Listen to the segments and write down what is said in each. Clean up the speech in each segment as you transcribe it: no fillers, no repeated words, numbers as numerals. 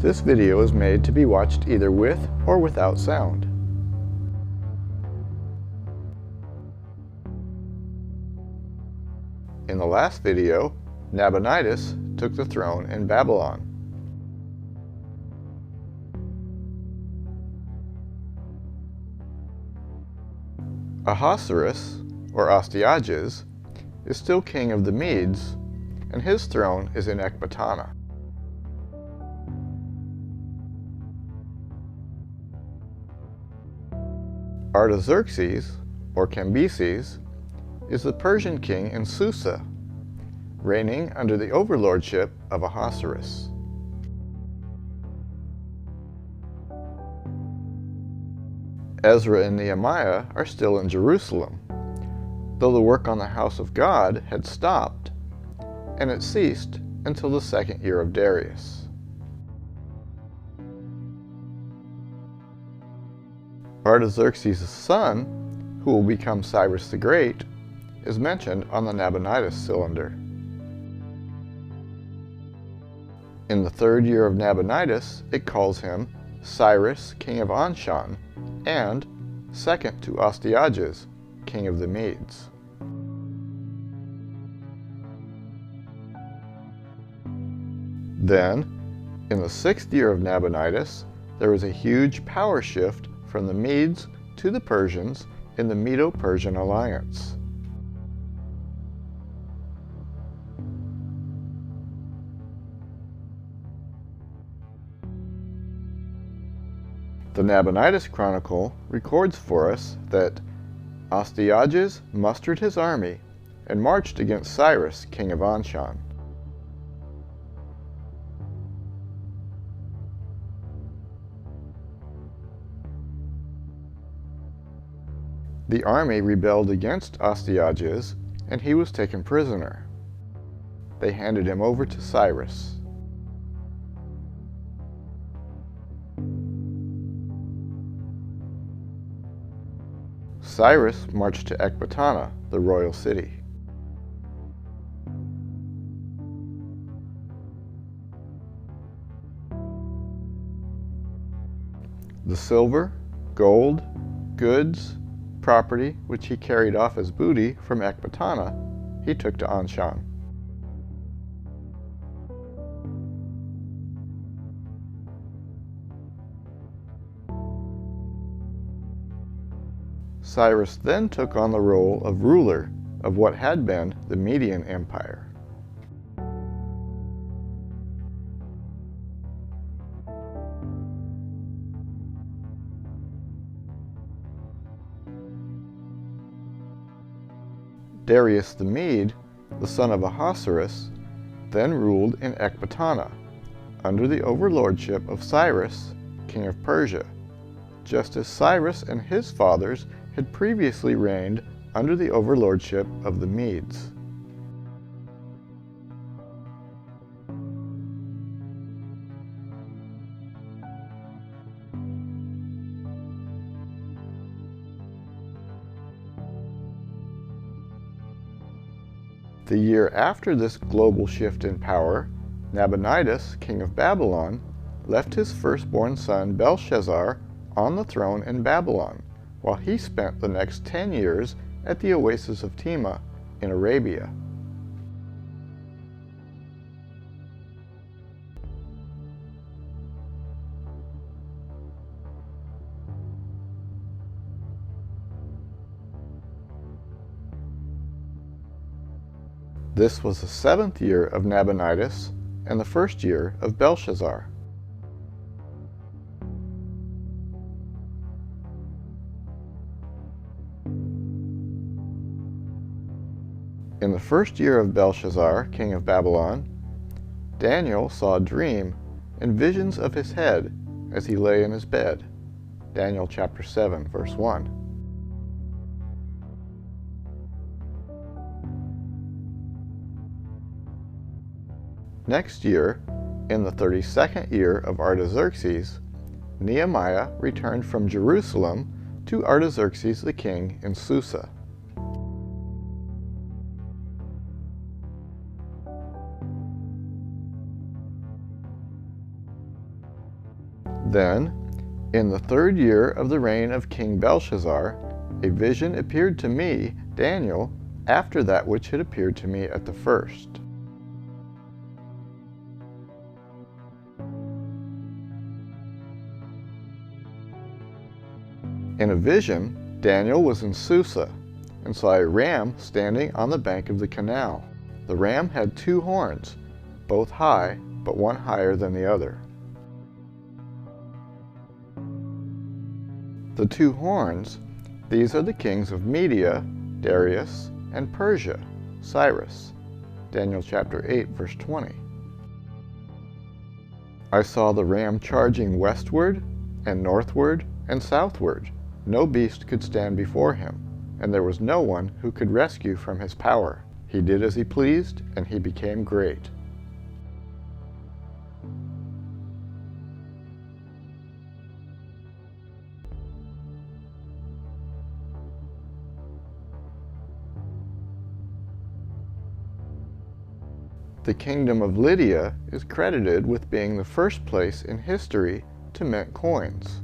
This video is made to be watched either with or without sound. In the last video, Nabonidus took the throne in Babylon. Ahasuerus, or Astyages, is still king of the Medes, and his throne is in Ecbatana. Artaxerxes, or Cambyses, is the Persian king in Susa, reigning under the overlordship of Ahasuerus. Ezra and Nehemiah are still in Jerusalem, though the work on the house of God had stopped, and it ceased until the second year of Darius. Artaxerxes' son, who will become Cyrus the Great, is mentioned on the Nabonidus cylinder. In the third year of Nabonidus, it calls him Cyrus, king of Anshan, and second to Astyages, king of the Medes. Then, in the sixth year of Nabonidus, there was a huge power shift from the Medes to the Persians in the Medo-Persian alliance. The Nabonidus Chronicle records for us that Astyages mustered his army and marched against Cyrus, king of Anshan. The army rebelled against Astyages, and he was taken prisoner. They handed him over to Cyrus. Cyrus marched to Ecbatana, the royal city. The silver, gold, goods, property which he carried off as booty from Ecbatana, he took to Anshan. Cyrus then took on the role of ruler of what had been the Median Empire. Darius the Mede, the son of Ahasuerus, then ruled in Ecbatana, under the overlordship of Cyrus, king of Persia, just as Cyrus and his fathers had previously reigned under the overlordship of the Medes. The year after this global shift in power, Nabonidus, king of Babylon, left his firstborn son Belshazzar on the throne in Babylon, while he spent the next 10 years at the oasis of Tema in Arabia. This was the 7th year of Nabonidus and the 1st year of Belshazzar. In the 1st year of Belshazzar, king of Babylon, Daniel saw a dream and visions of his head as he lay in his bed. Daniel chapter 7, verse 1. Next year, in the 32nd year of Artaxerxes, Nehemiah returned from Jerusalem to Artaxerxes the king in Susa. Then, in the 3rd year of the reign of King Belshazzar, a vision appeared to me, Daniel, after that which had appeared to me at the first. In a vision, Daniel was in Susa, and saw a ram standing on the bank of the canal. The ram had 2 horns, both high, but one higher than the other. The 2 horns, these are the kings of Media, Darius, and Persia, Cyrus. Daniel chapter 8, verse 20. I saw the ram charging westward, and northward, and southward. No beast could stand before him, and there was no one who could rescue from his power. He did as he pleased, and he became great. The kingdom of Lydia is credited with being the first place in history to mint coins.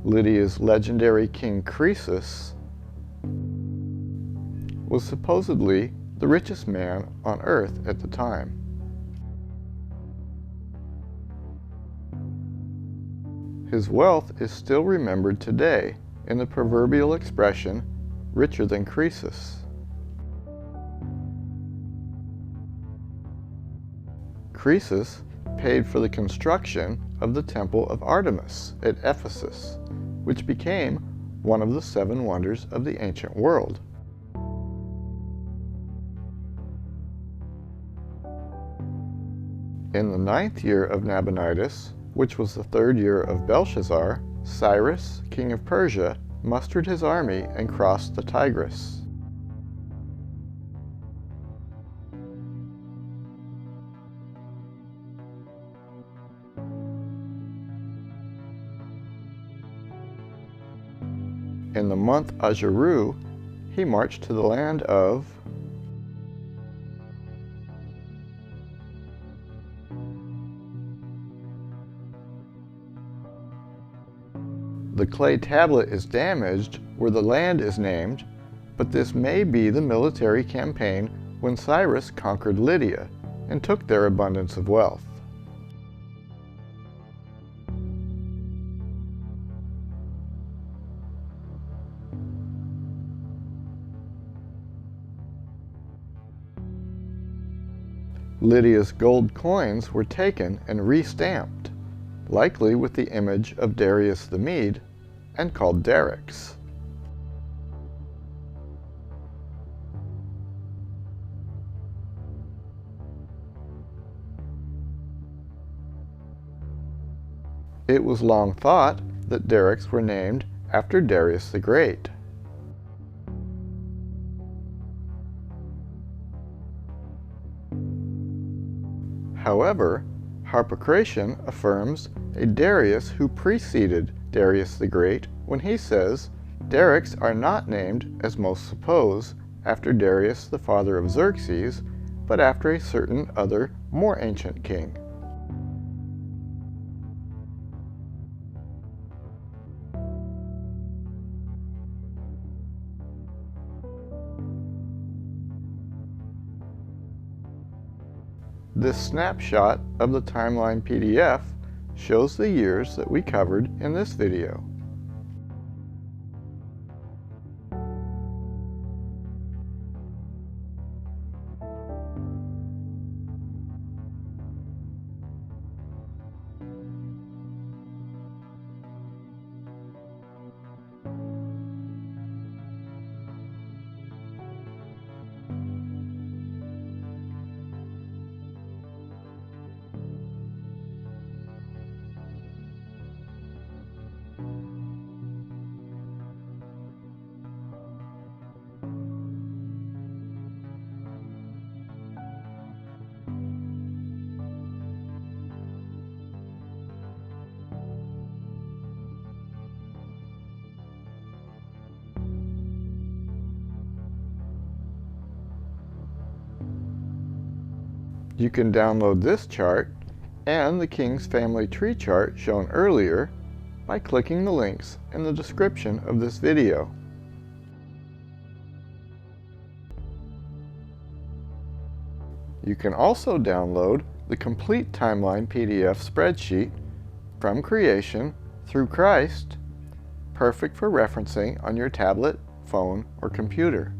Lydia's legendary king Croesus was supposedly the richest man on earth at the time. His wealth is still remembered today in the proverbial expression, richer than Croesus. Croesus paid for the construction of the Temple of Artemis at Ephesus, which became one of the 7 wonders of the ancient world. In the 9th year of Nabonidus, which was the 3rd year of Belshazzar, Cyrus, king of Persia, mustered his army and crossed the Tigris. In the month Ajaru, he marched to the land of the clay tablet is damaged where the land is named, but this may be the military campaign when Cyrus conquered Lydia and took their abundance of wealth. Lydia's gold coins were taken and re-stamped, likely with the image of Darius the Mede, and called darics. It was long thought that darics were named after Darius the Great. However, Harpocration affirms a Darius who preceded Darius the Great when he says, darics are not named, as most suppose, after Darius the father of Xerxes, but after a certain other, more ancient king. This snapshot of the timeline PDF shows the years that we covered in this video. You can download this chart and the King's family tree chart shown earlier by clicking the links in the description of this video. You can also download the complete timeline PDF spreadsheet from creation through Christ, perfect for referencing on your tablet, phone, or computer.